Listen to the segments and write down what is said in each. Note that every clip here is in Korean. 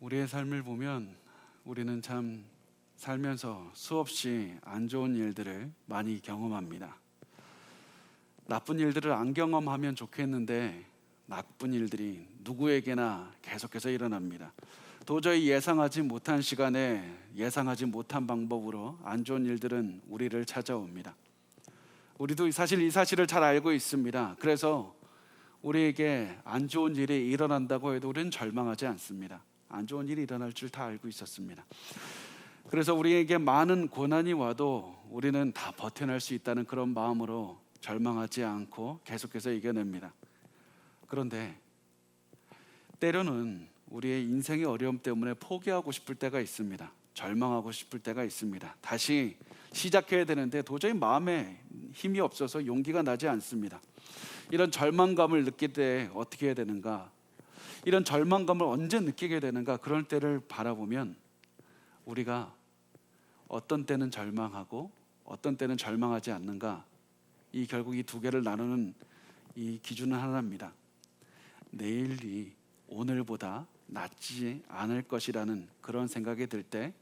우리의 삶을 보면 우리는 참 살면서 수없이 안 좋은 일들을 많이 경험합니다. 나쁜 일들을 안 경험하면 좋겠는데 나쁜 일들이 누구에게나 계속해서 일어납니다. 도저히 예상하지 못한 시간에 예상하지 못한 방법으로 안 좋은 일들은 우리를 찾아옵니다. 우리도 사실 이 사실을 잘 알고 있습니다. 그래서 우리에게 안 좋은 일이 일어난다고 해도 우리는 절망하지 않습니다. 안 좋은 일이 일어날 줄 다 알고 있었습니다. 그래서 우리에게 많은 고난이 와도 우리는 다 버텨낼 수 있다는 그런 마음으로 절망하지 않고 계속해서 이겨냅니다. 그런데 때로는 우리의 인생의 어려움 때문에 포기하고 싶을 때가 있습니다. 절망하고 싶을 때가 있습니다. 다시 시작해야 되는데 도저히 마음에 힘이 없어서 용기가 나지 않습니다. 이런 절망감을 느낄 때 어떻게 해야 되는가? 이런 절망감을 언제 느끼게 되는가? 그럴 때를 바라보면 우리가 어떤 때는 절망하고 어떤 때는 절망하지 않는가? 결국 이 두 개를 나누는 이 기준은 하나입니다. 내일이 오늘보다 낫지 않을 것이라는 그런 생각이 들 때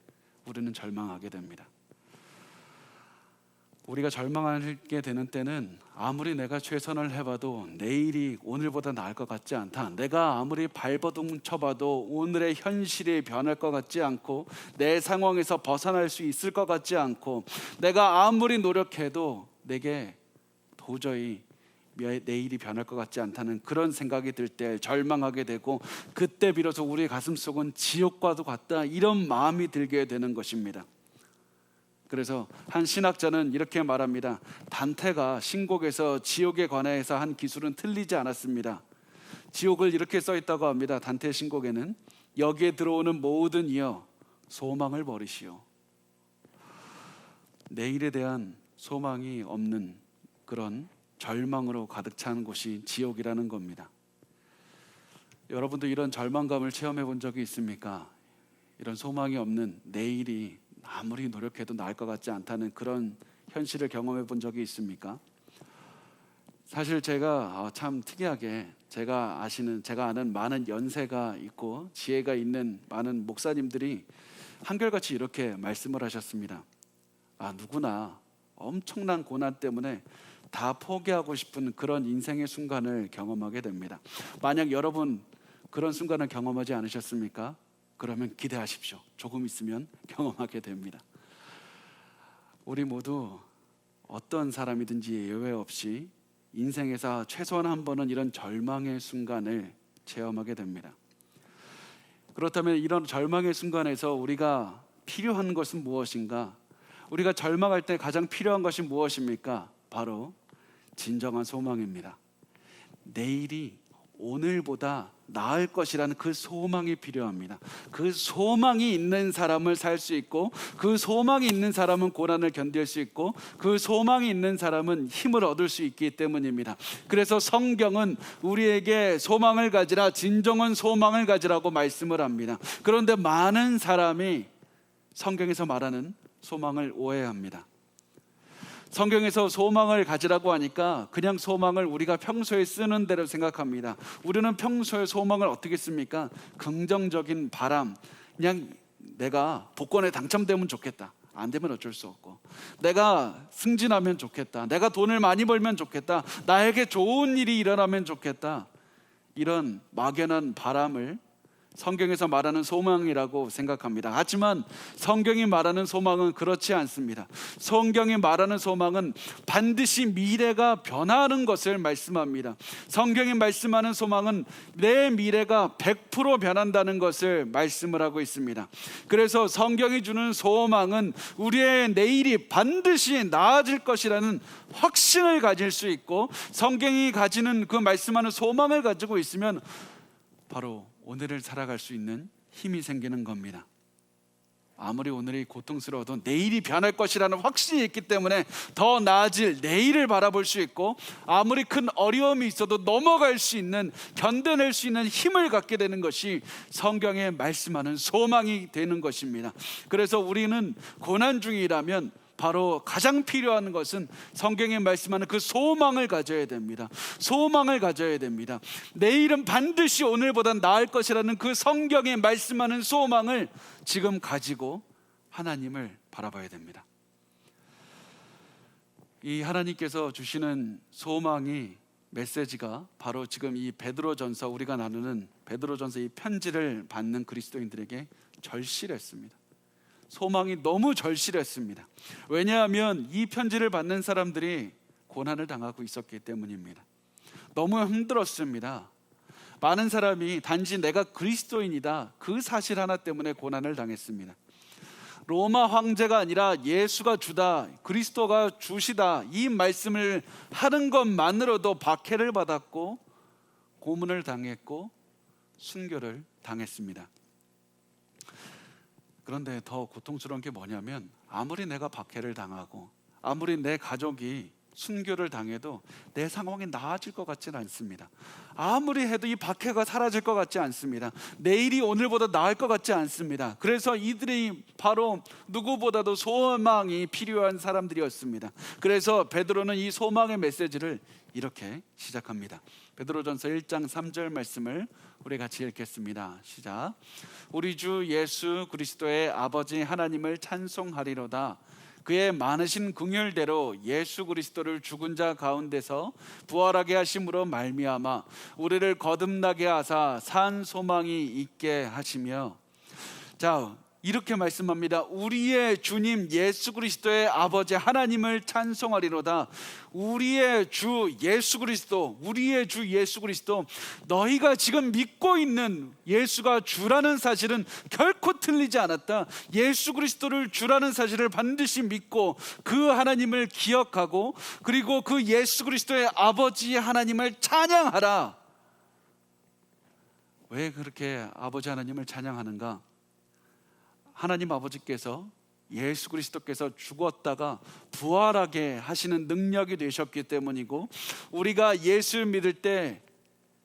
우리는 절망하게 됩니다. 우리가 절망하게 되는 때는 아무리 내가 최선을 해봐도 내일이 오늘보다 나을 것 같지 않다. 내가 아무리 발버둥 쳐봐도 오늘의 현실이 변할 것 같지 않고 내 상황에서 벗어날 수 있을 것 같지 않고 내가 아무리 노력해도 내게 도저히 내일이 변할 것 같지 않다는 그런 생각이 들 때 절망하게 되고 그때 비로소 우리 가슴속은 지옥과도 같다 이런 마음이 들게 되는 것입니다. 그래서 한 신학자는 이렇게 말합니다. 단테가 신곡에서 지옥에 관해서 한 기술은 틀리지 않았습니다. 지옥을 이렇게 써 있다고 합니다. 단테의 신곡에는 여기에 들어오는 모든 이여 소망을 버리시오. 내일에 대한 소망이 없는 그런 절망으로 가득 찬 곳이 지옥이라는 겁니다. 여러분도 이런 절망감을 체험해 본 적이 있습니까? 이런 소망이 없는 내일이 아무리 노력해도 나을 것 같지 않다는 그런 현실을 경험해 본 적이 있습니까? 사실 제가 참 특이하게 제가 아는 많은 연세가 있고 지혜가 있는 많은 목사님들이 한결같이 이렇게 말씀을 하셨습니다. 누구나 엄청난 고난 때문에 다 포기하고 싶은 그런 인생의 순간을 경험하게 됩니다. 만약 여러분 그런 순간을 경험하지 않으셨습니까? 그러면 기대하십시오. 조금 있으면 경험하게 됩니다. 우리 모두 어떤 사람이든지 예외 없이 인생에서 최소한 한 번은 이런 절망의 순간을 체험하게 됩니다. 그렇다면 이런 절망의 순간에서 우리가 필요한 것은 무엇인가? 우리가 절망할 때 가장 필요한 것이 무엇입니까? 바로 진정한 소망입니다. 내일이 오늘보다 나을 것이라는 그 소망이 필요합니다. 그 소망이 있는 사람을 살 수 있고 그 소망이 있는 사람은 고난을 견딜 수 있고 그 소망이 있는 사람은 힘을 얻을 수 있기 때문입니다. 그래서 성경은 우리에게 소망을 가지라, 진정한 소망을 가지라고 말씀을 합니다. 그런데 많은 사람이 성경에서 말하는 소망을 오해합니다. 성경에서 소망을 가지라고 하니까 그냥 소망을 우리가 평소에 쓰는 대로 생각합니다. 우리는 평소에 소망을 어떻게 씁니까? 긍정적인 바람, 그냥 내가 복권에 당첨되면 좋겠다, 안 되면 어쩔 수 없고, 내가 승진하면 좋겠다, 내가 돈을 많이 벌면 좋겠다, 나에게 좋은 일이 일어나면 좋겠다, 이런 막연한 바람을 성경에서 말하는 소망이라고 생각합니다. 하지만 성경이 말하는 소망은 그렇지 않습니다. 성경이 말하는 소망은 반드시 미래가 변하는 것을 말씀합니다. 성경이 말씀하는 소망은 내 미래가 100% 변한다는 것을 말씀을 하고 있습니다. 그래서 성경이 주는 소망은 우리의 내일이 반드시 나아질 것이라는 확신을 가질 수 있고, 성경이 가지는 그 말씀하는 소망을 가지고 있으면 바로 오늘을 살아갈 수 있는 힘이 생기는 겁니다. 아무리 오늘이 고통스러워도 내일이 변할 것이라는 확신이 있기 때문에 더 나아질 내일을 바라볼 수 있고, 아무리 큰 어려움이 있어도 넘어갈 수 있는, 견뎌낼 수 있는 힘을 갖게 되는 것이 성경에 말씀하는 소망이 되는 것입니다. 그래서 우리는 고난 중이라면 바로 가장 필요한 것은 성경에 말씀하는 그 소망을 가져야 됩니다. 소망을 가져야 됩니다. 내일은 반드시 오늘보다 나을 것이라는 그 성경에 말씀하는 소망을 지금 가지고 하나님을 바라봐야 됩니다. 이 하나님께서 주시는 소망이, 메시지가 바로 지금 이 베드로전서, 우리가 나누는 베드로전서 이 편지를 받는 그리스도인들에게 절실했습니다. 소망이 너무 절실했습니다. 왜냐하면 이 편지를 받는 사람들이 고난을 당하고 있었기 때문입니다. 너무 힘들었습니다. 많은 사람이 단지 내가 그리스도인이다, 그 사실 하나 때문에 고난을 당했습니다. 로마 황제가 아니라 예수가 주다, 그리스도가 주시다, 이 말씀을 하는 것만으로도 박해를 받았고 고문을 당했고 순교를 당했습니다. 그런데 더 고통스러운 게 뭐냐면, 아무리 내가 박해를 당하고 아무리 내 가족이 순교를 당해도 내 상황이 나아질 것 같지는 않습니다. 아무리 해도 이 박해가 사라질 것 같지 않습니다. 내일이 오늘보다 나을 것 같지 않습니다. 그래서 이들이 바로 누구보다도 소망이 필요한 사람들이었습니다. 그래서 베드로는 이 소망의 메시지를 이렇게 시작합니다. 베드로전서 1장 3절 말씀을 우리 같이 읽겠습니다. 시작. 우리 주 예수 그리스도의 아버지 하나님을 찬송하리로다. 그의 많으신 긍휼대로 예수 그리스도를 죽은 자 가운데서 부활하게 하심으로 말미암아 우리를 거듭나게 하사 산 소망이 있게 하시며. 자, 이렇게 말씀합니다. 우리의 주님 예수 그리스도의 아버지 하나님을 찬송하리로다. 우리의 주 예수 그리스도, 우리의 주 예수 그리스도, 너희가 지금 믿고 있는 예수가 주라는 사실은 결코 틀리지 않았다. 예수 그리스도를 주라는 사실을 반드시 믿고 그 하나님을 기억하고, 그리고 그 예수 그리스도의 아버지 하나님을 찬양하라. 왜 그렇게 아버지 하나님을 찬양하는가? 하나님 아버지께서 예수 그리스도께서 죽었다가 부활하게 하시는 능력이 되셨기 때문이고, 우리가 예수를 믿을 때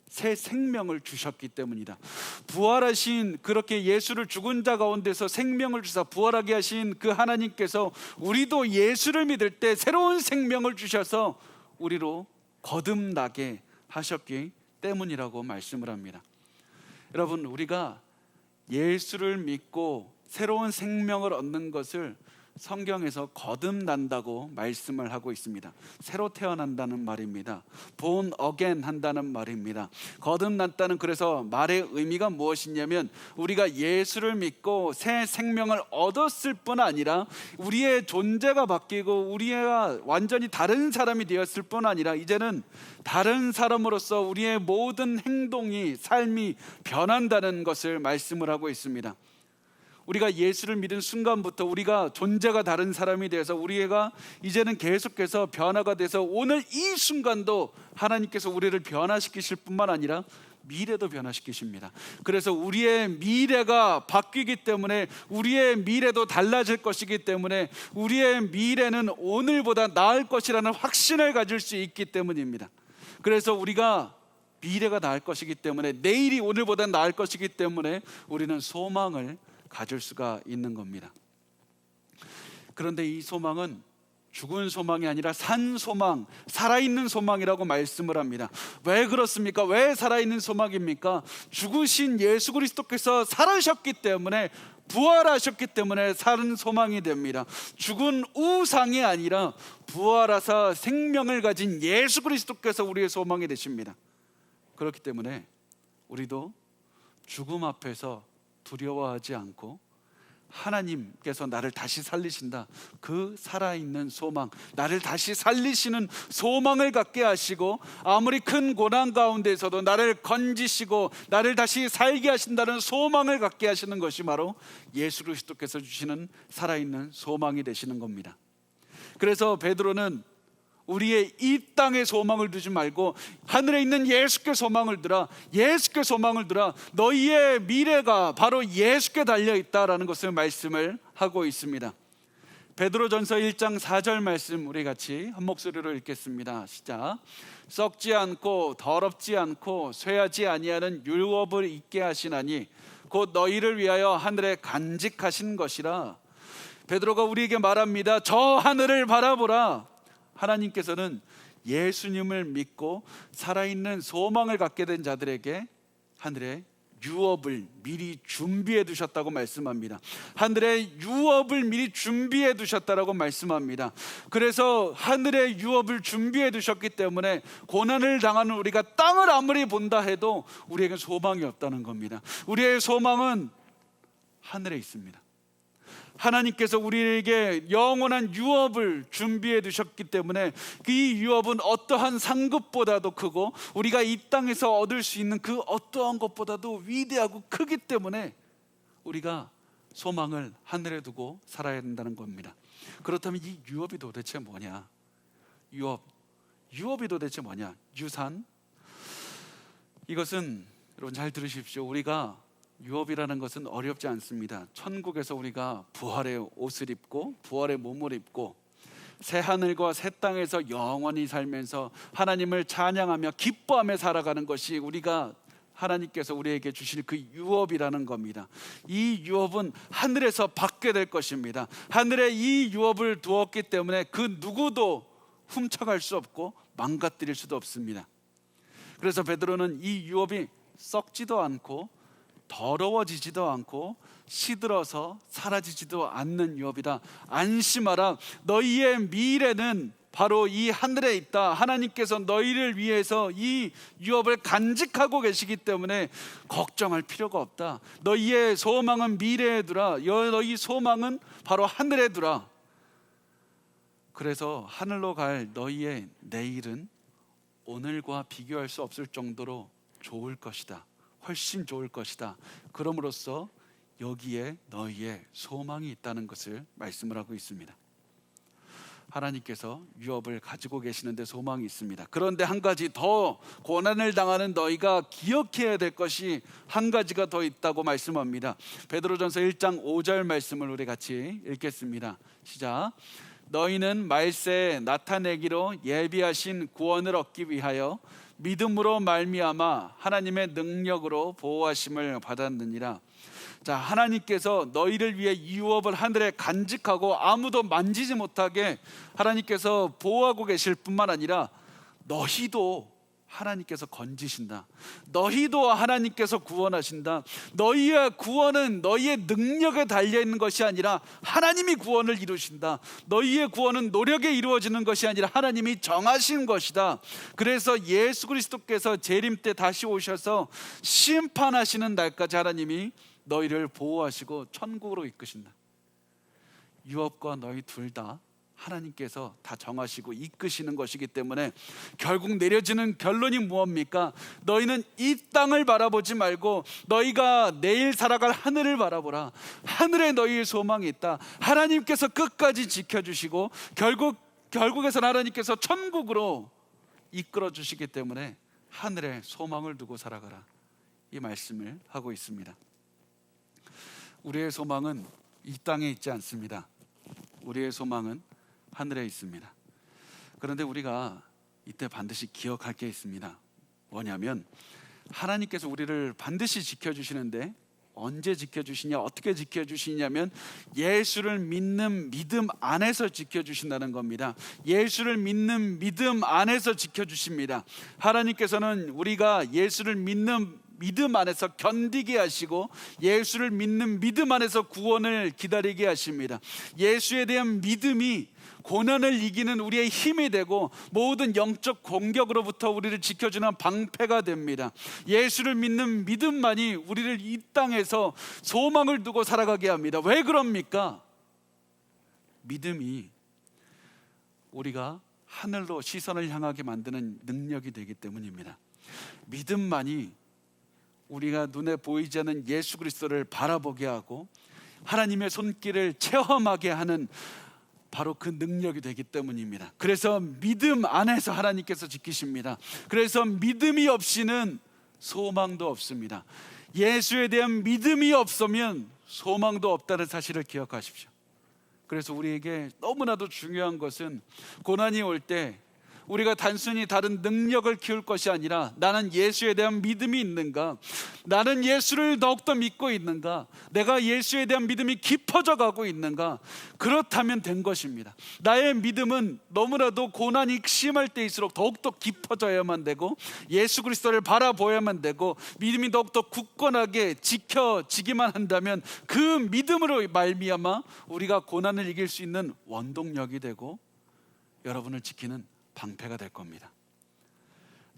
새 생명을 주셨기 때문이다. 부활하신, 그렇게 예수를 죽은 자 가운데서 생명을 주사 부활하게 하신 그 하나님께서 우리도 예수를 믿을 때 새로운 생명을 주셔서 우리로 거듭나게 하셨기 때문이라고 말씀을 합니다. 여러분, 우리가 예수를 믿고 새로운 생명을 얻는 것을 성경에서 거듭난다고 말씀을 하고 있습니다. 새로 태어난다는 말입니다. born again 한다는 말입니다. 거듭났다는, 그래서 말의 의미가 무엇이냐면, 우리가 예수를 믿고 새 생명을 얻었을 뿐 아니라 우리의 존재가 바뀌고 우리가 완전히 다른 사람이 되었을 뿐 아니라 이제는 다른 사람으로서 우리의 모든 행동이, 삶이 변한다는 것을 말씀을 하고 있습니다. 우리가 예수를 믿은 순간부터 우리가 존재가 다른 사람이 되어서 우리가 이제는 계속해서 변화가 돼서 오늘 이 순간도 하나님께서 우리를 변화시키실 뿐만 아니라 미래도 변화시키십니다. 그래서 우리의 미래가 바뀌기 때문에, 우리의 미래도 달라질 것이기 때문에, 우리의 미래는 오늘보다 나을 것이라는 확신을 가질 수 있기 때문입니다. 그래서 우리가 미래가 나을 것이기 때문에, 내일이 오늘보다 나을 것이기 때문에 우리는 소망을 가질 수가 있는 겁니다. 그런데 이 소망은 죽은 소망이 아니라 산 소망, 살아있는 소망이라고 말씀을 합니다. 왜 그렇습니까? 왜 살아있는 소망입니까? 죽으신 예수 그리스도께서 살아셨기 때문에, 부활하셨기 때문에 사는 소망이 됩니다. 죽은 우상이 아니라 부활하사 생명을 가진 예수 그리스도께서 우리의 소망이 되십니다. 그렇기 때문에 우리도 죽음 앞에서 두려워하지 않고, 하나님께서 나를 다시 살리신다, 그 살아있는 소망, 나를 다시 살리시는 소망을 갖게 하시고, 아무리 큰 고난 가운데서도 나를 건지시고 나를 다시 살게 하신다는 소망을 갖게 하시는 것이 바로 예수 그리스도께서 주시는 살아있는 소망이 되시는 겁니다. 그래서 베드로는 우리의 이 땅의 소망을 두지 말고 하늘에 있는 예수께 소망을 두라. 예수께 소망을 두라. 너희의 미래가 바로 예수께 달려있다라는 것을 말씀을 하고 있습니다. 베드로전서 1장 4절 말씀 우리 같이 한 목소리로 읽겠습니다. 시작. 썩지 않고 더럽지 않고 쇠하지 아니하는 율법을 있게 하시나니 곧 너희를 위하여 하늘에 간직하신 것이라. 베드로가 우리에게 말합니다. 저 하늘을 바라보라. 하나님께서는 예수님을 믿고 살아있는 소망을 갖게 된 자들에게 하늘에 유업을 미리 준비해 두셨다고 말씀합니다. 하늘에 유업을 미리 준비해 두셨다라고 말씀합니다. 그래서 하늘에 유업을 준비해 두셨기 때문에 고난을 당하는 우리가 땅을 아무리 본다 해도 우리에게 소망이 없다는 겁니다. 우리의 소망은 하늘에 있습니다. 하나님께서 우리에게 영원한 유업을 준비해 두셨기 때문에 그 유업은 어떠한 상급보다도 크고 우리가 이 땅에서 얻을 수 있는 그 어떠한 것보다도 위대하고 크기 때문에 우리가 소망을 하늘에 두고 살아야 된다는 겁니다. 그렇다면 이 유업이 도대체 뭐냐? 유업이 도대체 뭐냐? 유산? 이것은 여러분 잘 들으십시오. 우리가 유업이라는 것은 어렵지 않습니다. 천국에서 우리가 부활의 옷을 입고 부활의 몸을 입고 새 하늘과 새 땅에서 영원히 살면서 하나님을 찬양하며 기뻐하며 살아가는 것이 우리가 하나님께서 우리에게 주실 그 유업이라는 겁니다. 이 유업은 하늘에서 받게 될 것입니다. 하늘에 이 유업을 두었기 때문에 그 누구도 훔쳐갈 수 없고 망가뜨릴 수도 없습니다. 그래서 베드로는 이 유업이 썩지도 않고 더러워지지도 않고 시들어서 사라지지도 않는 유업이다. 안심하라. 너희의 미래는 바로 이 하늘에 있다. 하나님께서 너희를 위해서 이 유업을 간직하고 계시기 때문에 걱정할 필요가 없다. 너희의 소망은 미래에 두라. 너희 소망은 바로 하늘에 두라. 그래서 하늘로 갈 너희의 내일은 오늘과 비교할 수 없을 정도로 좋을 것이다. 훨씬 좋을 것이다. 그럼으로써 여기에 너희의 소망이 있다는 것을 말씀을 하고 있습니다. 하나님께서 유업을 가지고 계시는데 소망이 있습니다. 그런데 한 가지 더 고난을 당하는 너희가 기억해야 될 것이 한 가지가 더 있다고 말씀합니다. 베드로전서 1장 5절 말씀을 우리 같이 읽겠습니다. 시작. 너희는 말세에 나타내기로 예비하신 구원을 얻기 위하여 믿음으로 말미암아 하나님의 능력으로 보호하심을 받았느니라. 자, 하나님께서 너희를 위해 유업을 하늘에 간직하고 아무도 만지지 못하게 하나님께서 보호하고 계실 뿐만 아니라 너희도 하나님께서 건지신다. 너희도 하나님께서 구원하신다. 너희의 구원은 너희의 능력에 달려있는 것이 아니라 하나님이 구원을 이루신다. 너희의 구원은 노력에 이루어지는 것이 아니라 하나님이 정하신 것이다. 그래서 예수 그리스도께서 재림 때 다시 오셔서 심판하시는 날까지 하나님이 너희를 보호하시고 천국으로 이끄신다. 유업과 너희 둘 다 하나님께서 다 정하시고 이끄시는 것이기 때문에 결국 내려지는 결론이 무엇입니까? 너희는 이 땅을 바라보지 말고 너희가 내일 살아갈 하늘을 바라보라. 하늘에 너희의 소망이 있다. 하나님께서 끝까지 지켜주시고 결국에선 하나님께서 천국으로 이끌어 주시기 때문에 하늘에 소망을 두고 살아가라. 이 말씀을 하고 있습니다. 우리의 소망은 이 땅에 있지 않습니다. 우리의 소망은 하늘에 있습니다. 그런데 우리가 이때 반드시 기억할 게 있습니다. 뭐냐면 하나님께서 우리를 반드시 지켜주시는데 언제 지켜주시냐, 어떻게 지켜주시냐면 예수를 믿는 믿음 안에서 지켜주신다는 겁니다. 예수를 믿는 믿음 안에서 지켜주십니다. 하나님께서는 우리가 예수를 믿는 믿음 안에서 견디게 하시고 예수를 믿는 믿음 안에서 구원을 기다리게 하십니다. 예수에 대한 믿음이 고난을 이기는 우리의 힘이 되고 모든 영적 공격으로부터 우리를 지켜주는 방패가 됩니다. 예수를 믿는 믿음만이 우리를 이 땅에서 소망을 두고 살아가게 합니다. 왜 그럽니까? 믿음이 우리가 하늘로 시선을 향하게 만드는 능력이 되기 때문입니다. 믿음만이 우리가 눈에 보이지 않는 예수 그리스도를 바라보게 하고 하나님의 손길을 체험하게 하는 바로 그 능력이 되기 때문입니다. 그래서 믿음 안에서 하나님께서 지키십니다. 그래서 믿음이 없이는 소망도 없습니다. 예수에 대한 믿음이 없으면 소망도 없다는 사실을 기억하십시오. 그래서 우리에게 너무나도 중요한 것은 고난이 올 때 우리가 단순히 다른 능력을 키울 것이 아니라 나는 예수에 대한 믿음이 있는가? 나는 예수를 더욱더 믿고 있는가? 내가 예수에 대한 믿음이 깊어져 가고 있는가? 그렇다면 된 것입니다. 나의 믿음은 너무나도 고난이 심할 때일수록 더욱더 깊어져야만 되고 예수 그리스도를 바라보아야만 되고 믿음이 더욱더 굳건하게 지켜지기만 한다면 그 믿음으로 말미암아 우리가 고난을 이길 수 있는 원동력이 되고 여러분을 지키는 방패가 될 겁니다.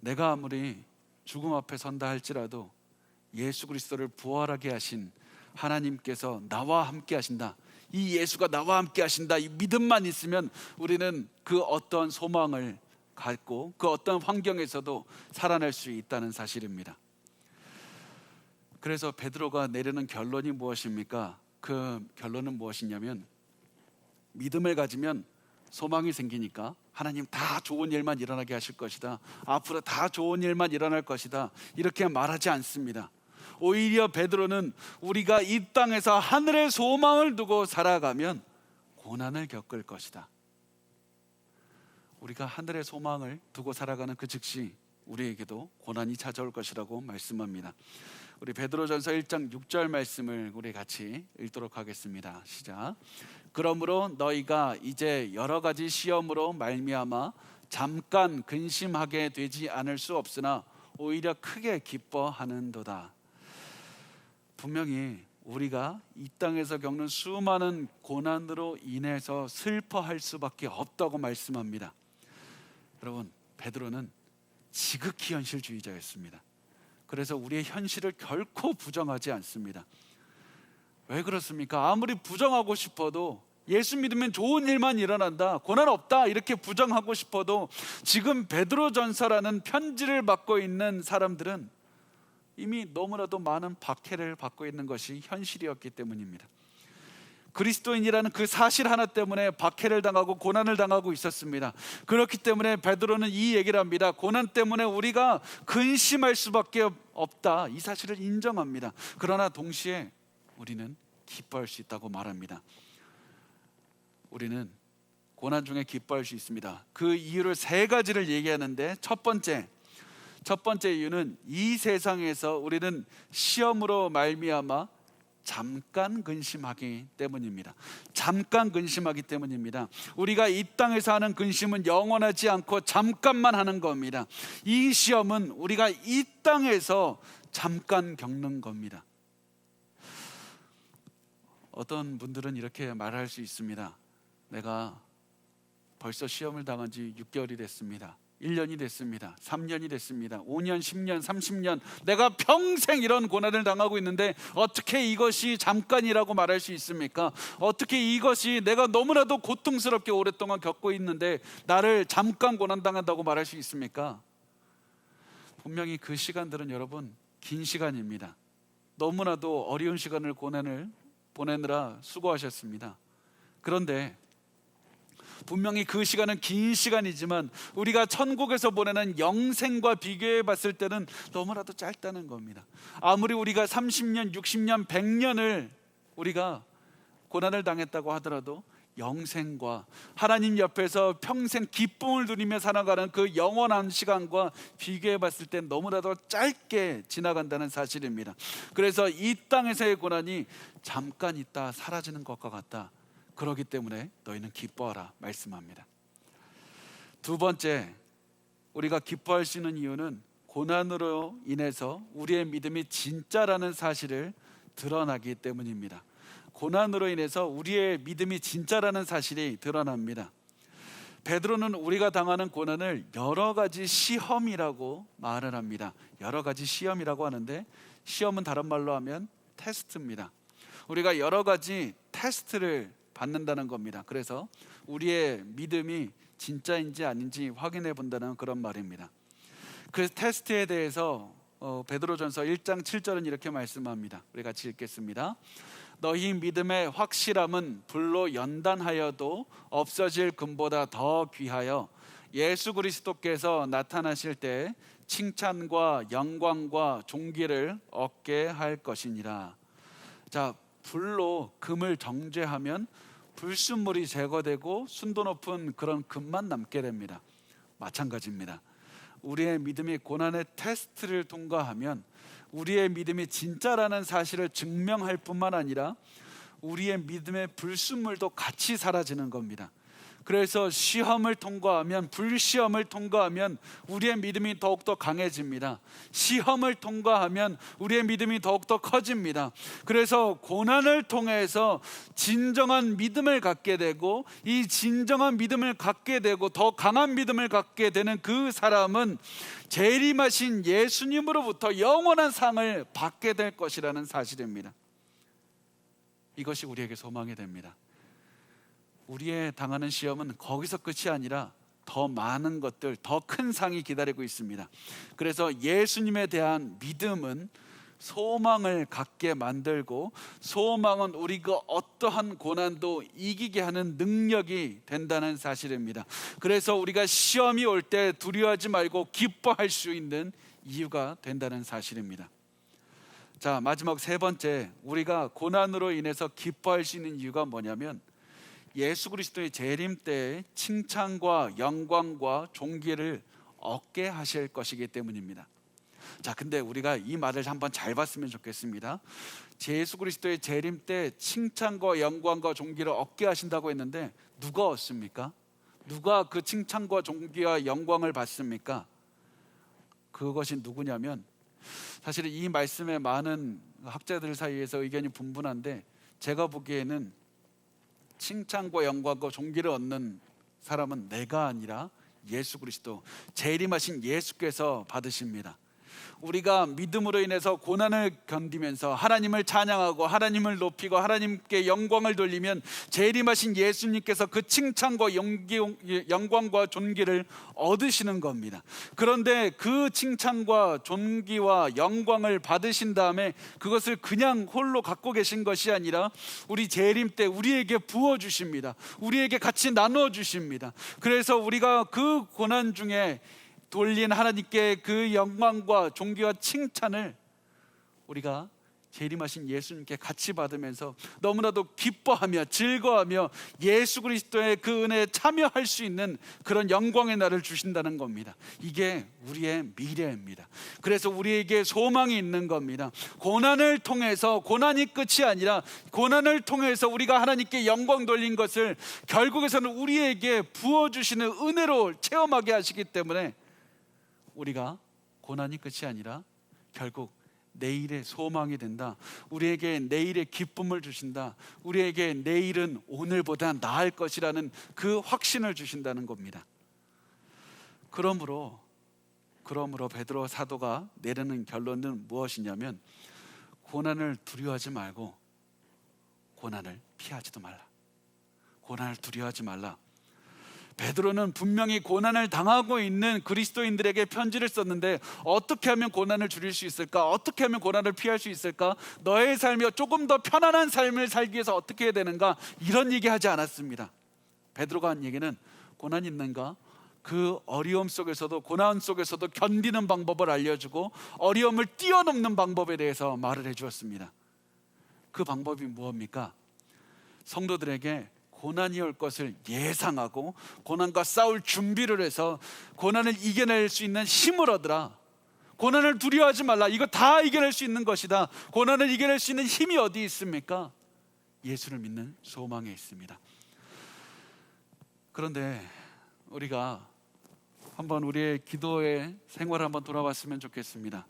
내가 아무리 죽음 앞에 선다 할지라도 예수 그리스도를 부활하게 하신 하나님께서 나와 함께 하신다, 이 예수가 나와 함께 하신다, 이 믿음만 있으면 우리는 그 어떤 소망을 갖고 그 어떤 환경에서도 살아날 수 있다는 사실입니다. 그래서 베드로가 내리는 결론이 무엇입니까? 그 결론은 무엇이냐면 믿음을 가지면 소망이 생기니까 하나님 다 좋은 일만 일어나게 하실 것이다, 앞으로 다 좋은 일만 일어날 것이다, 이렇게 말하지 않습니다. 오히려 베드로는 우리가 이 땅에서 하늘의 소망을 두고 살아가면 고난을 겪을 것이다, 우리가 하늘의 소망을 두고 살아가는 그 즉시 우리에게도 고난이 찾아올 것이라고 말씀합니다. 우리 베드로전서 1장 6절 말씀을 우리 같이 읽도록 하겠습니다. 시작. 그러므로 너희가 이제 여러 가지 시험으로 말미암아 잠깐 근심하게 되지 않을 수 없으나 오히려 크게 기뻐하는도다. 분명히 우리가 이 땅에서 겪는 수많은 고난으로 인해서 슬퍼할 수밖에 없다고 말씀합니다. 여러분, 베드로는 지극히 현실주의자였습니다. 그래서 우리의 현실을 결코 부정하지 않습니다. 왜 그렇습니까? 아무리 부정하고 싶어도 예수 믿으면 좋은 일만 일어난다, 고난 없다, 이렇게 부정하고 싶어도 지금 베드로전서라는 편지를 받고 있는 사람들은 이미 너무나도 많은 박해를 받고 있는 것이 현실이었기 때문입니다. 그리스도인이라는 그 사실 하나 때문에 박해를 당하고 고난을 당하고 있었습니다. 그렇기 때문에 베드로는 이 얘기를 합니다. 고난 때문에 우리가 근심할 수밖에 없다, 이 사실을 인정합니다. 그러나 동시에 우리는 기뻐할 수 있다고 말합니다. 우리는 고난 중에 기뻐할 수 있습니다. 그 이유를 세 가지를 얘기하는데 첫 번째 이유는 이 세상에서 우리는 시험으로 말미암아 잠깐 근심하기 때문입니다. 잠깐 근심하기 때문입니다. 우리가 이 땅에서 하는 근심은 영원하지 않고 잠깐만 하는 겁니다. 이 시험은 우리가 이 땅에서 잠깐 겪는 겁니다. 어떤 분들은 이렇게 말할 수 있습니다. 내가 벌써 시험을 당한 지 6개월이 됐습니다. 1년이 됐습니다. 3년이 됐습니다. 5년, 10년, 30년 내가 평생 이런 고난을 당하고 있는데 어떻게 이것이 잠깐이라고 말할 수 있습니까? 어떻게 이것이 내가 너무나도 고통스럽게 오랫동안 겪고 있는데 나를 잠깐 고난당한다고 말할 수 있습니까? 분명히 그 시간들은 여러분 긴 시간입니다. 너무나도 어려운 시간을 고난을 보내느라 수고하셨습니다. 그런데 분명히 그 시간은 긴 시간이지만 우리가 천국에서 보내는 영생과 비교해 봤을 때는 너무나도 짧다는 겁니다. 아무리 우리가 30년, 60년, 100년을 우리가 고난을 당했다고 하더라도 영생과 하나님 옆에서 평생 기쁨을 누리며 살아가는 그 영원한 시간과 비교해 봤을 때 너무나도 짧게 지나간다는 사실입니다. 그래서 이 땅에서의 고난이 잠깐 있다 사라지는 것과 같다. 그렇기 때문에 너희는 기뻐하라 말씀합니다. 두 번째, 우리가 기뻐할 수 있는 이유는 고난으로 인해서 우리의 믿음이 진짜라는 사실을 드러나기 때문입니다. 고난으로 인해서 우리의 믿음이 진짜라는 사실이 드러납니다. 베드로는 우리가 당하는 고난을 여러 가지 시험이라고 말을 합니다. 여러 가지 시험이라고 하는데 시험은 다른 말로 하면 테스트입니다. 우리가 여러 가지 테스트를 받는다는 겁니다. 그래서 우리의 믿음이 진짜인지 아닌지 확인해 본다는 그런 말입니다. 그 테스트에 대해서 베드로전서 1장 7절은 이렇게 말씀합니다. 우리 같이 읽겠습니다. 너희 믿음의 확실함은 불로 연단하여도 없어질 금보다 더 귀하여 예수 그리스도께서 나타나실 때 칭찬과 영광과 존귀를 얻게 할 것이니라. 자, 불로 금을 정죄하면 불순물이 제거되고 순도 높은 그런 금만 남게 됩니다. 마찬가지입니다. 우리의 믿음이 고난의 테스트를 통과하면 우리의 믿음이 진짜라는 사실을 증명할 뿐만 아니라 우리의 믿음의 불순물도 같이 사라지는 겁니다. 그래서 시험을 통과하면, 불시험을 통과하면 우리의 믿음이 더욱더 강해집니다. 시험을 통과하면 우리의 믿음이 더욱더 커집니다. 그래서 고난을 통해서 진정한 믿음을 갖게 되고, 이 진정한 믿음을 갖게 되고 더 강한 믿음을 갖게 되는 그 사람은 재림하신 예수님으로부터 영원한 상을 받게 될 것이라는 사실입니다. 이것이 우리에게 소망이 됩니다. 우리의 당하는 시험은 거기서 끝이 아니라 더 많은 것들, 더 큰 상이 기다리고 있습니다. 그래서 예수님에 대한 믿음은 소망을 갖게 만들고, 소망은 우리가 어떠한 고난도 이기게 하는 능력이 된다는 사실입니다. 그래서 우리가 시험이 올 때 두려워하지 말고 기뻐할 수 있는 이유가 된다는 사실입니다. 자, 마지막 세 번째, 우리가 고난으로 인해서 기뻐할 수 있는 이유가 뭐냐면 예수 그리스도의 재림 때에 칭찬과 영광과 존귀를 얻게 하실 것이기 때문입니다. 자, 근데 우리가 이 말을 한번 잘 봤으면 좋겠습니다. 예수 그리스도의 재림 때 칭찬과 영광과 존귀를 얻게 하신다고 했는데 누가 얻습니까? 누가 그 칭찬과 존귀와 영광을 받습니까? 그것이 누구냐면, 사실은 이 말씀에 많은 학자들 사이에서 의견이 분분한데 제가 보기에는 칭찬과 영광과 존귀를 얻는 사람은 내가 아니라 예수 그리스도, 재림하신 예수께서 받으십니다. 우리가 믿음으로 인해서 고난을 견디면서 하나님을 찬양하고 하나님을 높이고 하나님께 영광을 돌리면 재림하신 예수님께서 그 칭찬과 영광과 존귀를 얻으시는 겁니다. 그런데 그 칭찬과 존귀와 영광을 받으신 다음에 그것을 그냥 홀로 갖고 계신 것이 아니라 우리 재림 때 우리에게 부어주십니다. 우리에게 같이 나눠주십니다. 그래서 우리가 그 고난 중에 돌린 하나님께 그 영광과 존귀와 칭찬을 우리가 재림하신 예수님께 같이 받으면서 너무나도 기뻐하며 즐거워하며 예수 그리스도의 그 은혜에 참여할 수 있는 그런 영광의 날을 주신다는 겁니다. 이게 우리의 미래입니다. 그래서 우리에게 소망이 있는 겁니다. 고난을 통해서, 고난이 끝이 아니라 고난을 통해서 우리가 하나님께 영광 돌린 것을 결국에서는 우리에게 부어주시는 은혜로 체험하게 하시기 때문에 우리가 고난이 끝이 아니라 결국 내일의 소망이 된다. 우리에게 내일의 기쁨을 주신다. 우리에게 내일은 오늘보다 나을 것이라는 그 확신을 주신다는 겁니다. 그러므로 베드로 사도가 내리는 결론은 무엇이냐면 고난을 두려워하지 말고 고난을 피하지도 말라. 고난을 두려워하지 말라. 베드로는 분명히 고난을 당하고 있는 그리스도인들에게 편지를 썼는데 어떻게 하면 고난을 줄일 수 있을까? 어떻게 하면 고난을 피할 수 있을까? 너의 삶이 조금 더 편안한 삶을 살기 위해서 어떻게 해야 되는가? 이런 얘기하지 않았습니다. 베드로가 한 얘기는 고난이 있는가? 그 어려움 속에서도, 고난 속에서도 견디는 방법을 알려주고 어려움을 뛰어넘는 방법에 대해서 말을 해주었습니다. 그 방법이 무엇입니까? 성도들에게 고난이 올 것을 예상하고 고난과 싸울 준비를 해서 고난을 이겨낼 수 있는 힘을 얻으라. 고난을 두려워하지 말라. 이거 다 이겨낼 수 있는 것이다. 고난을 이겨낼 수 있는 힘이 어디 있습니까? 예수를 믿는 소망에 있습니다. 그런데 우리가 한번 우리의 기도의 생활을 한번 돌아봤으면 좋겠습니다.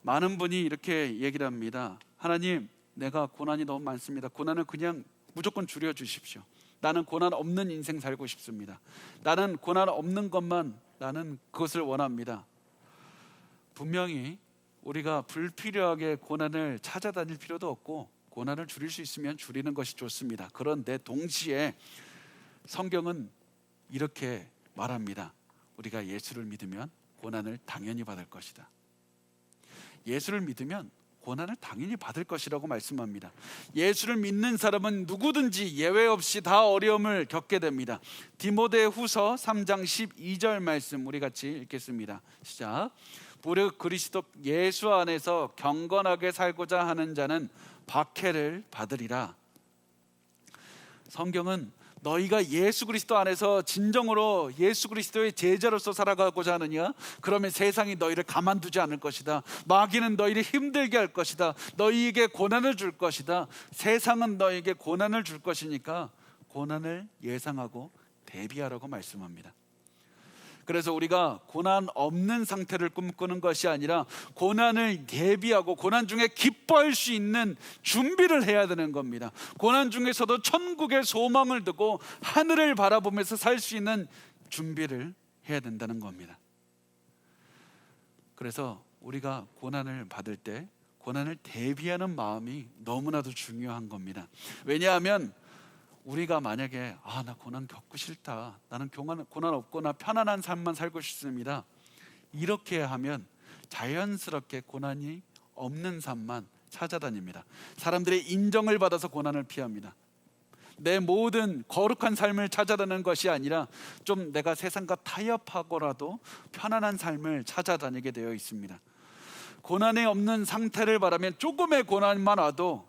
많은 분이 이렇게 얘기를 합니다. 하나님, 내가 고난이 너무 많습니다. 고난을 그냥 무조건 줄여주십시오. 나는 고난 없는 인생 살고 싶습니다. 나는 고난 없는 것만, 나는 그것을 원합니다. 분명히 우리가 불필요하게 고난을 찾아다닐 필요도 없고 고난을 줄일 수 있으면 줄이는 것이 좋습니다. 그런데 동시에 성경은 이렇게 말합니다. 우리가 예수를 믿으면 고난을 당연히 받을 것이다. 예수를 믿으면 고난을 당연히 받을 것이라고 말씀합니다. 예수를 믿는 사람은 누구든지 예외 없이 다 어려움을 겪게 됩니다. 디모데후서 3장 12절 말씀 우리 같이 읽겠습니다. 시작. 무릇 그리스도 예수 안에서 경건하게 살고자 하는 자는 박해를 받으리라. 성경은 너희가 예수 그리스도 안에서 진정으로 예수 그리스도의 제자로서 살아가고자 하느냐? 그러면 세상이 너희를 가만두지 않을 것이다. 마귀는 너희를 힘들게 할 것이다. 너희에게 고난을 줄 것이다. 세상은 너희에게 고난을 줄 것이니까 고난을 예상하고 대비하라고 말씀합니다. 그래서 우리가 고난 없는 상태를 꿈꾸는 것이 아니라 고난을 대비하고 고난 중에 기뻐할 수 있는 준비를 해야 되는 겁니다. 고난 중에서도 천국의 소망을 두고 하늘을 바라보면서 살 수 있는 준비를 해야 된다는 겁니다. 그래서 우리가 고난을 받을 때 고난을 대비하는 마음이 너무나도 중요한 겁니다. 왜냐하면 우리가 만약에 나 고난 겪고 싫다, 나는 고난 없거나 편안한 삶만 살고 싶습니다, 이렇게 하면 자연스럽게 고난이 없는 삶만 찾아다닙니다. 사람들의 인정을 받아서 고난을 피합니다. 내 모든 거룩한 삶을 찾아다니는 것이 아니라 좀 내가 세상과 타협하고라도 편안한 삶을 찾아다니게 되어 있습니다. 고난이 없는 상태를 바라면 조금의 고난만 와도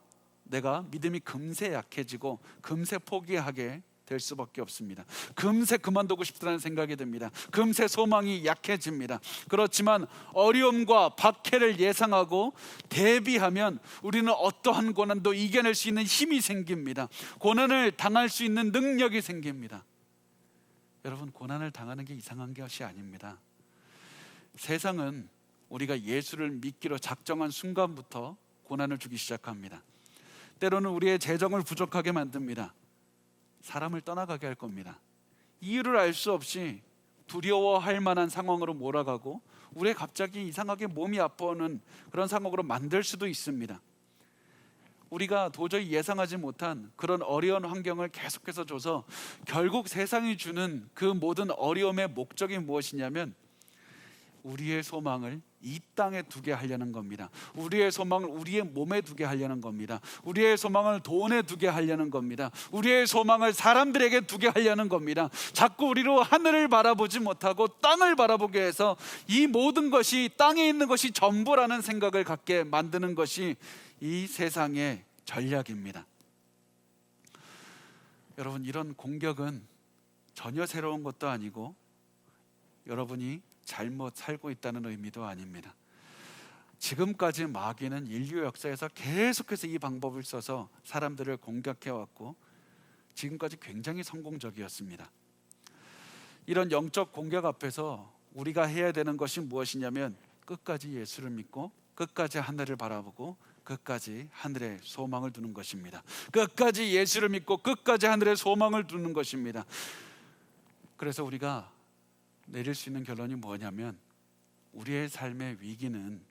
내가 믿음이 금세 약해지고 금세 포기하게 될 수밖에 없습니다. 금세 그만두고 싶다는 생각이 듭니다. 금세 소망이 약해집니다. 그렇지만 어려움과 박해를 예상하고 대비하면 우리는 어떠한 고난도 이겨낼 수 있는 힘이 생깁니다. 고난을 당할 수 있는 능력이 생깁니다. 여러분, 고난을 당하는 게 이상한 것이 아닙니다. 세상은 우리가 예수를 믿기로 작정한 순간부터 고난을 주기 시작합니다. 때로는 우리의 재정을 부족하게 만듭니다. 사람을 떠나가게 할 겁니다. 이유를 알 수 없이 두려워할 만한 상황으로 몰아가고 우리 갑자기 이상하게 몸이 아파오는 그런 상황으로 만들 수도 있습니다. 우리가 도저히 예상하지 못한 그런 어려운 환경을 계속해서 줘서 결국 세상이 주는 그 모든 어려움의 목적이 무엇이냐면 우리의 소망을 이 땅에 두게 하려는 겁니다. 우리의 소망을 우리의 몸에 두게 하려는 겁니다. 우리의 소망을 돈에 두게 하려는 겁니다. 우리의 소망을 사람들에게 두게 하려는 겁니다. 자꾸 우리로 하늘을 바라보지 못하고 땅을 바라보게 해서 이 모든 것이 땅에 있는 것이 전부라는 생각을 갖게 만드는 것이 이 세상의 전략입니다. 여러분, 이런 공격은 전혀 새로운 것도 아니고 여러분이 잘못 살고 있다는 의미도 아닙니다. 지금까지 마귀는 인류 역사에서 계속해서 이 방법을 써서 사람들을 공격해왔고 지금까지 굉장히 성공적이었습니다. 이런 영적 공격 앞에서 우리가 해야 되는 것이 무엇이냐면 끝까지 예수를 믿고 끝까지 하늘을 바라보고 끝까지 하늘에 소망을 두는 것입니다. 끝까지 예수를 믿고 끝까지 하늘에 소망을 두는 것입니다. 그래서 우리가 내릴 수 있는 결론이 뭐냐면 우리의 삶의 위기는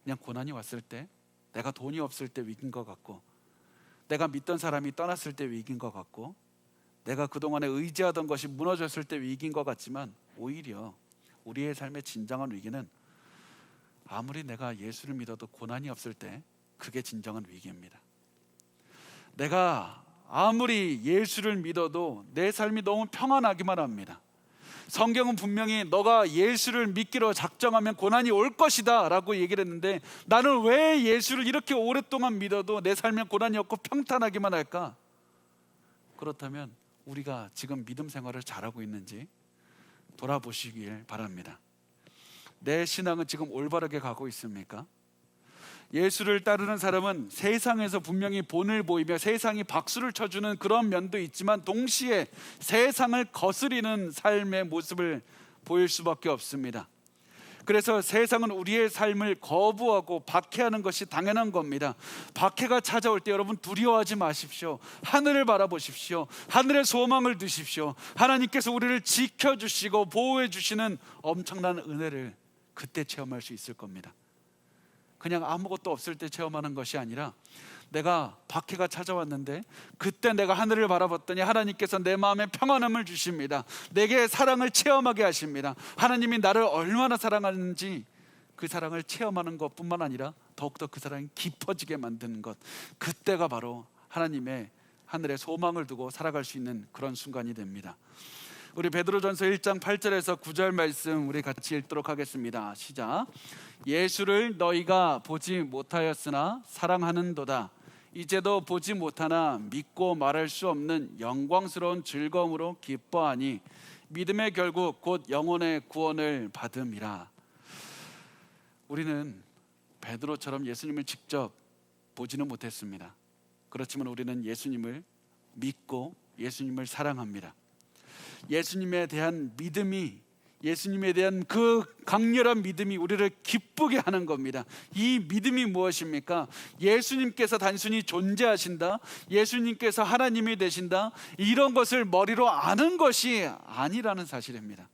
그냥 고난이 왔을 때, 내가 돈이 없을 때 위기인 것 같고, 내가 믿던 사람이 떠났을 때 위기인 것 같고, 내가 그동안에 의지하던 것이 무너졌을 때 위기인 것 같지만 오히려 우리의 삶의 진정한 위기는 아무리 내가 예수를 믿어도 고난이 없을 때 그게 진정한 위기입니다. 내가 아무리 예수를 믿어도 내 삶이 너무 평안하기만 합니다. 성경은 분명히 너가 예수를 믿기로 작정하면 고난이 올 것이다 라고 얘기를 했는데 나는 왜 예수를 이렇게 오랫동안 믿어도 내 삶에 고난이 없고 평탄하기만 할까? 그렇다면 우리가 지금 믿음 생활을 잘하고 있는지 돌아보시길 바랍니다. 내 신앙은 지금 올바르게 가고 있습니까? 예수를 따르는 사람은 세상에서 분명히 본을 보이며 세상이 박수를 쳐주는 그런 면도 있지만 동시에 세상을 거스리는 삶의 모습을 보일 수밖에 없습니다. 그래서 세상은 우리의 삶을 거부하고 박해하는 것이 당연한 겁니다. 박해가 찾아올 때 여러분 두려워하지 마십시오. 하늘을 바라보십시오. 하늘의 소망을 두십시오. 하나님께서 우리를 지켜주시고 보호해 주시는 엄청난 은혜를 그때 체험할 수 있을 겁니다. 그냥 아무것도 없을 때 체험하는 것이 아니라 내가 박해가 찾아왔는데 그때 내가 하늘을 바라봤더니 하나님께서 내 마음에 평안함을 주십니다. 내게 사랑을 체험하게 하십니다. 하나님이 나를 얼마나 사랑하는지 그 사랑을 체험하는 것뿐만 아니라 더욱더 그 사랑이 깊어지게 만드는 것, 그때가 바로 하나님의 하늘에 소망을 두고 살아갈 수 있는 그런 순간이 됩니다. 우리 베드로전서 1장 8절에서 9절 말씀 우리 같이 읽도록 하겠습니다. 시작. 예수를 너희가 보지 못하였으나 사랑하는도다. 이제도 보지 못하나 믿고 말할 수 없는 영광스러운 즐거움으로 기뻐하니 믿음의 결국 곧 영혼의 구원을 받음이라. 우리는 베드로처럼 예수님을 직접 보지는 못했습니다. 그렇지만 우리는 예수님을 믿고 예수님을 사랑합니다. 예수님에 대한 믿음이, 예수님에 대한 그 강렬한 믿음이 우리를 기쁘게 하는 겁니다. 이 믿음이 무엇입니까? 예수님께서 단순히 존재하신다, 예수님께서 하나님이 되신다, 이런 것을 머리로 아는 것이 아니라는 사실입니다.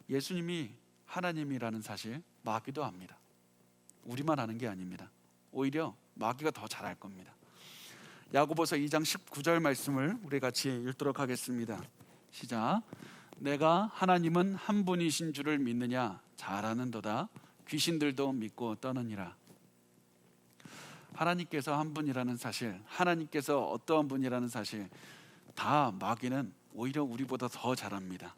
예수님이 하나님이라는 사실 마귀도 압니다. 우리만 아는 게 아닙니다. 오히려 마귀가 더 잘 알 겁니다. 야고보서 2장 19절 말씀을 우리 같이 읽도록 하겠습니다. 시작. 내가 하나님은 한 분이신 줄을 믿느냐? 잘 아는도다. 귀신들도 믿고 떠느니라. 하나님께서 한 분이라는 사실, 하나님께서 어떠한 분이라는 사실, 다 마귀는 오히려 우리보다 더 잘 압니다.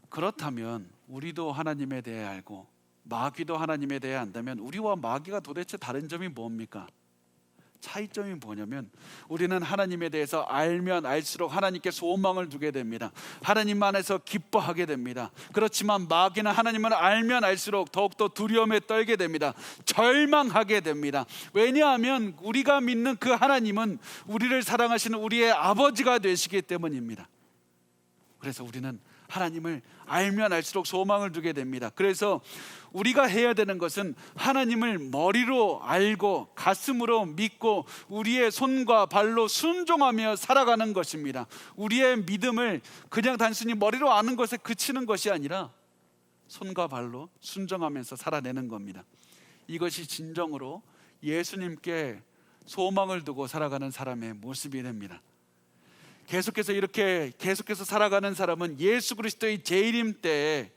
그렇다면 우리도 하나님에 대해 알고 마귀도 하나님에 대해 안다면 우리와 마귀가 도대체 다른 점이 뭡니까? 차이점이 뭐냐면 우리는 하나님에 대해서 알면 알수록 하나님께 소망을 두게 됩니다. 하나님 안에서 기뻐하게 됩니다. 그렇지만 마귀는 하나님을 알면 알수록 더욱더 두려움에 떨게 됩니다. 절망하게 됩니다. 왜냐하면 우리가 믿는 그 하나님은 우리를 사랑하시는 우리의 아버지가 되시기 때문입니다. 그래서 우리는 하나님을 알면 알수록 소망을 두게 됩니다. 그래서 우리가 해야 되는 것은 하나님을 머리로 알고 가슴으로 믿고 우리의 손과 발로 순종하며 살아가는 것입니다. 우리의 믿음을 그냥 단순히 머리로 아는 것에 그치는 것이 아니라 손과 발로 순종하면서 살아내는 겁니다. 이것이 진정으로 예수님께 소망을 두고 살아가는 사람의 모습이 됩니다. 계속해서 살아가는 사람은 예수 그리스도의 재림 때에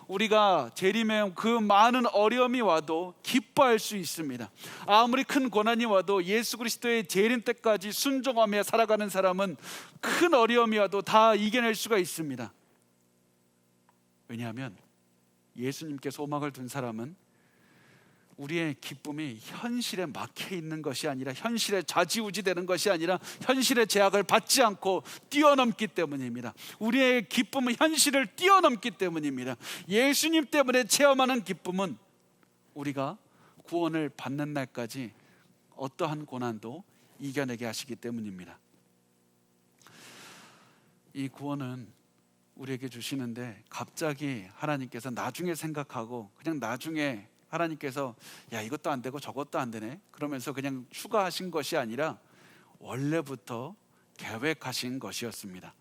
우리가 재림의 그 많은 어려움이 와도 기뻐할 수 있습니다. 아무리 큰 고난이 와도 예수 그리스도의 재림 때까지 순종하며 살아가는 사람은 큰 어려움이 와도 다 이겨낼 수가 있습니다. 왜냐하면 예수님께 소망을 둔 사람은 우리의 기쁨이 현실에 막혀 있는 것이 아니라, 현실에 좌지우지 되는 것이 아니라 현실의 제약을 받지 않고 뛰어넘기 때문입니다. 우리의 기쁨은 현실을 뛰어넘기 때문입니다. 예수님 때문에 체험하는 기쁨은 우리가 구원을 받는 날까지 어떠한 고난도 이겨내게 하시기 때문입니다. 이 구원은 우리에게 주시는데 갑자기 하나님께서 나중에 생각하고 그냥 나중에 하나님께서 야 이것도 안 되고 저것도 안 되네 그러면서 그냥 추가하신 것이 아니라 원래부터 계획하신 것이었습니다.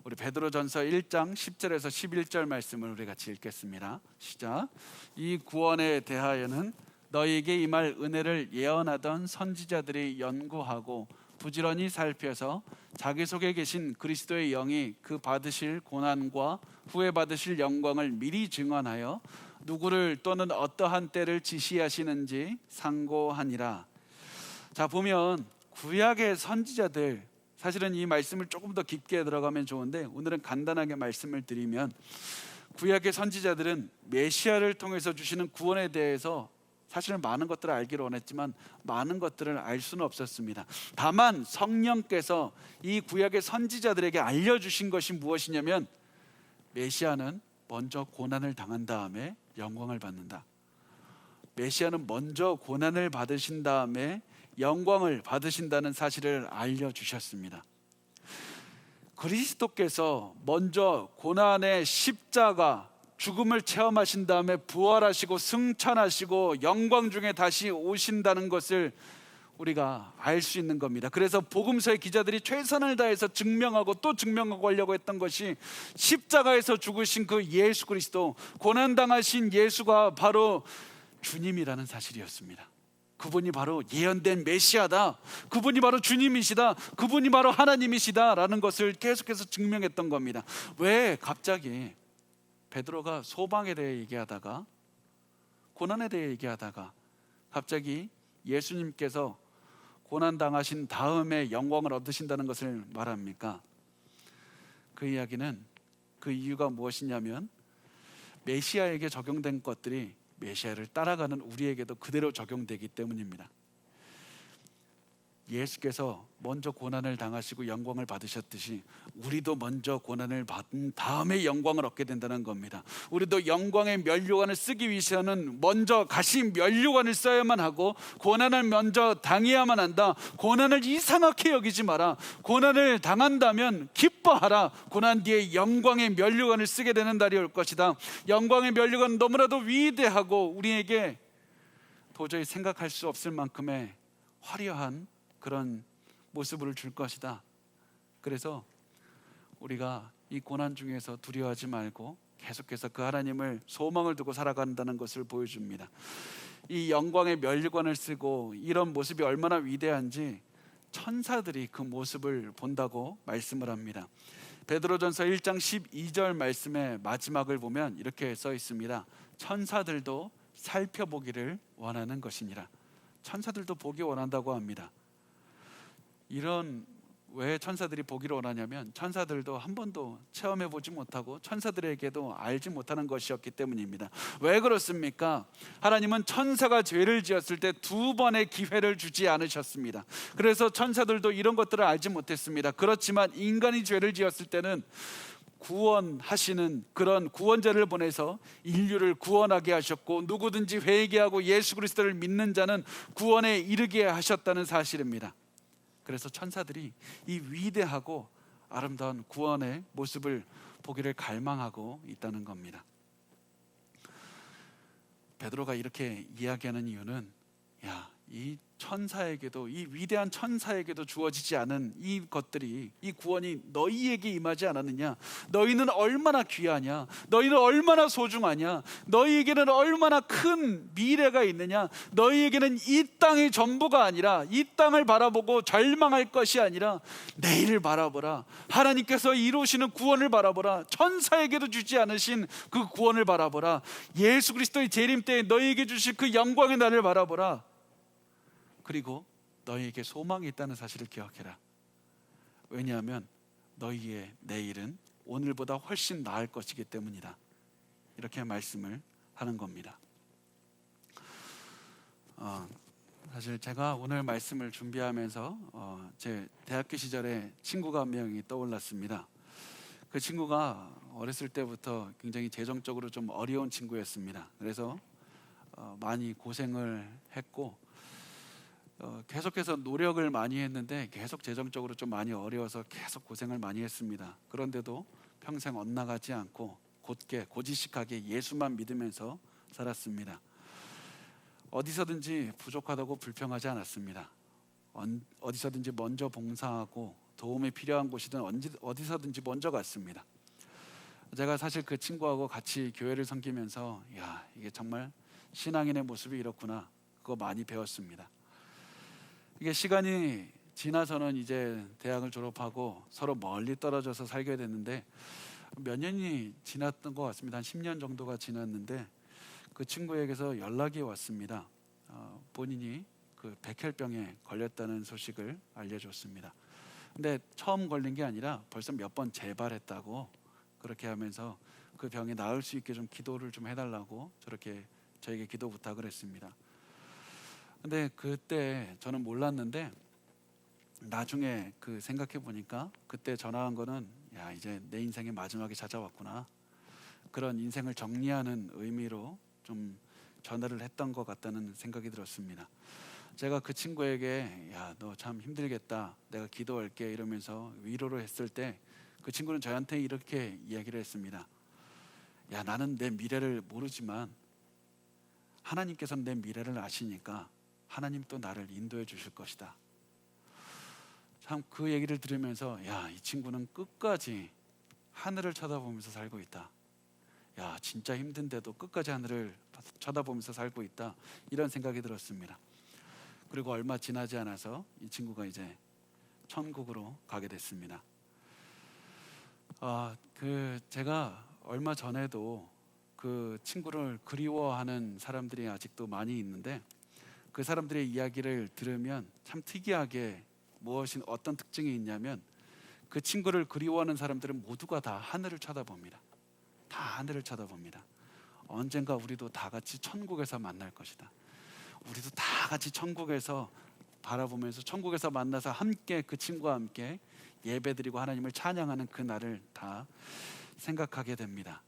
우리 베드로전서 1장 10절에서 11절 말씀을 우리 같이 읽겠습니다. 시작. 이 구원에 대하여는 너희에게 임할 은혜를 예언하던 선지자들이 연구하고 부지런히 살펴서 자기 속에 계신 그리스도의 영이 그 받으실 고난과 후에 받으실 영광을 미리 증언하여 누구를 또는 어떠한 때를 지시하시는지 상고하니라. 자, 보면 구약의 선지자들, 사실은 이 말씀을 조금 더 깊게 들어가면 좋은데 오늘은 간단하게 말씀을 드리면, 구약의 선지자들은 메시아를 통해서 주시는 구원에 대해서 사실은 많은 것들을 알기를 원했지만 많은 것들을 알 수는 없었습니다. 다만 성령께서 이 구약의 선지자들에게 알려주신 것이 무엇이냐면, 메시아는 먼저 고난을 당한 다음에 영광을 받는다. 메시아는 먼저 고난을 받으신 다음에 영광을 받으신다는 사실을 알려주셨습니다. 그리스도께서 먼저 고난의 십자가, 죽음을 체험하신 다음에 부활하시고 승천하시고 영광 중에 다시 오신다는 것을 우리가 알 수 있는 겁니다. 그래서 복음서의 기자들이 최선을 다해서 증명하고 또 증명하고 하려고 했던 것이 십자가에서 죽으신 그 예수 그리스도, 고난당하신 예수가 바로 주님이라는 사실이었습니다. 그분이 바로 예언된 메시아다, 그분이 바로 주님이시다, 그분이 바로 하나님이시다 라는 것을 계속해서 증명했던 겁니다. 왜 갑자기 베드로가 소방에 대해 얘기하다가, 고난에 대해 얘기하다가 갑자기 예수님께서 고난당하신 다음에 영광을 얻으신다는 것을 말합니까? 그 이야기는, 그 이유가 무엇이냐면 메시아에게 적용된 것들이 메시아를 따라가는 우리에게도 그대로 적용되기 때문입니다. 예수께서 먼저 고난을 당하시고 영광을 받으셨듯이 우리도 먼저 고난을 받은 다음에 영광을 얻게 된다는 겁니다. 우리도 영광의 면류관을 쓰기 위해서는 먼저 가신 면류관을 써야만 하고 고난을 먼저 당해야만 한다. 고난을 이상하게 여기지 마라. 고난을 당한다면 기뻐하라. 고난 뒤에 영광의 면류관을 쓰게 되는 날이 올 것이다. 영광의 면류관은 너무나도 위대하고 우리에게 도저히 생각할 수 없을 만큼의 화려한 그런 모습을 줄 것이다. 그래서 우리가 이 고난 중에서 두려워하지 말고 계속해서 그 하나님을 소망을 두고 살아간다는 것을 보여줍니다. 이 영광의 면류관을 쓰고 이런 모습이 얼마나 위대한지 천사들이 그 모습을 본다고 말씀을 합니다. 베드로전서 1장 12절 말씀의 마지막을 보면 이렇게 써 있습니다. 천사들도 살펴보기를 원하는 것이니라. 천사들도 보기 원한다고 합니다. 이런 왜 천사들이 보기를 원하냐면 천사들도 한 번도 체험해 보지 못하고 천사들에게도 알지 못하는 것이었기 때문입니다. 왜 그렇습니까? 하나님은 천사가 죄를 지었을 때 2번의 기회를 주지 않으셨습니다. 그래서 천사들도 이런 것들을 알지 못했습니다. 그렇지만 인간이 죄를 지었을 때는 구원하시는 그런 구원자를 보내서 인류를 구원하게 하셨고 누구든지 회개하고 예수 그리스도를 믿는 자는 구원에 이르게 하셨다는 사실입니다. 그래서 천사들이 이 위대하고 아름다운 구원의 모습을 보기를 갈망하고 있다는 겁니다. 베드로가 이렇게 이야기하는 이유는 이 천사에게도 이 위대한 천사에게도 주어지지 않은 이 것들이 이 구원이 너희에게 임하지 않았느냐? 너희는 얼마나 귀하냐? 너희는 얼마나 소중하냐? 너희에게는 얼마나 큰 미래가 있느냐? 너희에게는 이 땅의 전부가 아니라 이 땅을 바라보고 절망할 것이 아니라 내일을 바라보라. 하나님께서 이루시는 구원을 바라보라. 천사에게도 주지 않으신 그 구원을 바라보라. 예수 그리스도의 재림 때에 너희에게 주실 그 영광의 날을 바라보라. 그리고 너희에게 소망이 있다는 사실을 기억해라. 왜냐하면 너희의 내일은 오늘보다 훨씬 나을 것이기 때문이다. 이렇게 말씀을 하는 겁니다. 사실 제가 오늘 말씀을 준비하면서 제 대학교 시절에 친구가 한 명이 떠올랐습니다. 그 친구가 어렸을 때부터 굉장히 재정적으로 좀 어려운 친구였습니다. 그래서 많이 고생을 했고 계속해서 노력을 많이 했는데 계속 재정적으로 좀 많이 어려워서 계속 고생을 많이 했습니다. 그런데도 평생 엇나가지 않고 곧게 고지식하게 예수만 믿으면서 살았습니다. 어디서든지 부족하다고 불평하지 않았습니다. 어디서든지 먼저 봉사하고 도움이 필요한 곳이든 어디서든지 먼저 갔습니다. 제가 사실 그 친구하고 같이 교회를 섬기면서 이게 정말 신앙인의 모습이 이렇구나, 그거 많이 배웠습니다. 이게 시간이 지나서는 이제 대학을 졸업하고 서로 멀리 떨어져서 살게 됐는데 몇 년이 지났던 것 같습니다. 한 10년 정도가 지났는데 그 친구에게서 연락이 왔습니다. 본인이 그 백혈병에 걸렸다는 소식을 알려줬습니다. 근데 처음 걸린 게 아니라 벌써 몇 번 재발했다고, 그렇게 하면서 그 병이 나을 수 있게 좀 기도를 좀 해달라고 저렇게 저에게 기도 부탁을 했습니다. 근데 그때 저는 몰랐는데 나중에 그 생각해 보니까 그때 전화한 거는 이제 내 인생의 마지막이 찾아왔구나, 그런 인생을 정리하는 의미로 좀 전화를 했던 것 같다는 생각이 들었습니다. 제가 그 친구에게 너 참 힘들겠다, 내가 기도할게 이러면서 위로를 했을 때 그 친구는 저한테 이렇게 이야기를 했습니다. 나는 내 미래를 모르지만 하나님께서는 내 미래를 아시니까 하나님 또 나를 인도해 주실 것이다. 참 그 얘기를 들으면서 이 친구는 끝까지 하늘을 쳐다보면서 살고 있다. 진짜 힘든데도 끝까지 하늘을 쳐다보면서 살고 있다. 이런 생각이 들었습니다. 그리고 얼마 지나지 않아서 이 친구가 이제 천국으로 가게 됐습니다. 제가 얼마 전에도 그 친구를 그리워하는 사람들이 아직도 많이 있는데 그 사람들의 이야기를 들으면 참 특이하게 어떤 특징이 있냐면 그 친구를 그리워하는 사람들은 모두가 다 하늘을 쳐다봅니다. 다 하늘을 쳐다봅니다. 언젠가 우리도 다 같이 천국에서 만날 것이다. 우리도 다 같이 천국에서 바라보면서 천국에서 만나서 함께 그 친구와 함께 예배드리고 하나님을 찬양하는 그 날을 다 생각하게 됩니다.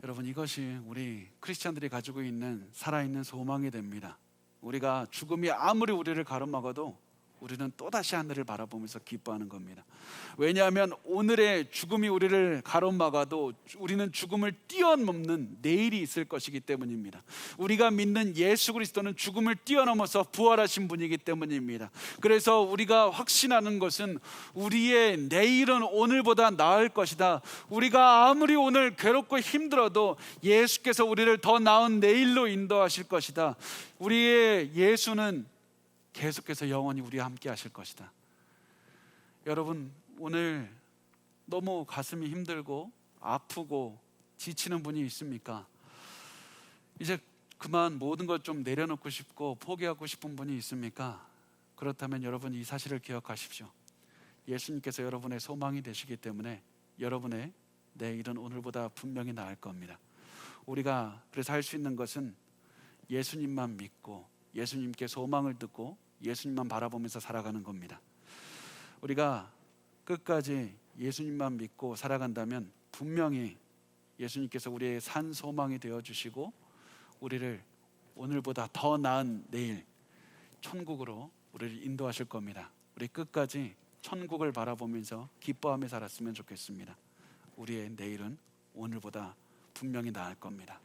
여러분, 이것이 우리 크리스찬들이 가지고 있는 살아있는 소망이 됩니다. 우리가 죽음이 아무리 우리를 가로막아도 우리는 또다시 하늘을 바라보면서 기뻐하는 겁니다. 왜냐하면 오늘의 죽음이 우리를 가로막아도 우리는 죽음을 뛰어넘는 내일이 있을 것이기 때문입니다. 우리가 믿는 예수 그리스도는 죽음을 뛰어넘어서 부활하신 분이기 때문입니다. 그래서 우리가 확신하는 것은 우리의 내일은 오늘보다 나을 것이다. 우리가 아무리 오늘 괴롭고 힘들어도 예수께서 우리를 더 나은 내일로 인도하실 것이다. 우리의 예수는 계속해서 영원히 우리와 함께 하실 것이다. 여러분, 오늘 너무 가슴이 힘들고 아프고 지치는 분이 있습니까? 이제 그만 모든 것 좀 내려놓고 싶고 포기하고 싶은 분이 있습니까? 그렇다면 여러분, 이 사실을 기억하십시오. 예수님께서 여러분의 소망이 되시기 때문에 여러분의 내일은 오늘보다 분명히 나을 겁니다. 우리가 그래서 할 수 있는 것은 예수님만 믿고 예수님께 소망을 듣고 예수님만 바라보면서 살아가는 겁니다. 우리가 끝까지 예수님만 믿고 살아간다면 분명히 예수님께서 우리의 산 소망이 되어주시고 우리를 오늘보다 더 나은 내일 천국으로 우리를 인도하실 겁니다. 우리 끝까지 천국을 바라보면서 기뻐하며 살았으면 좋겠습니다. 우리의 내일은 오늘보다 분명히 나을 겁니다.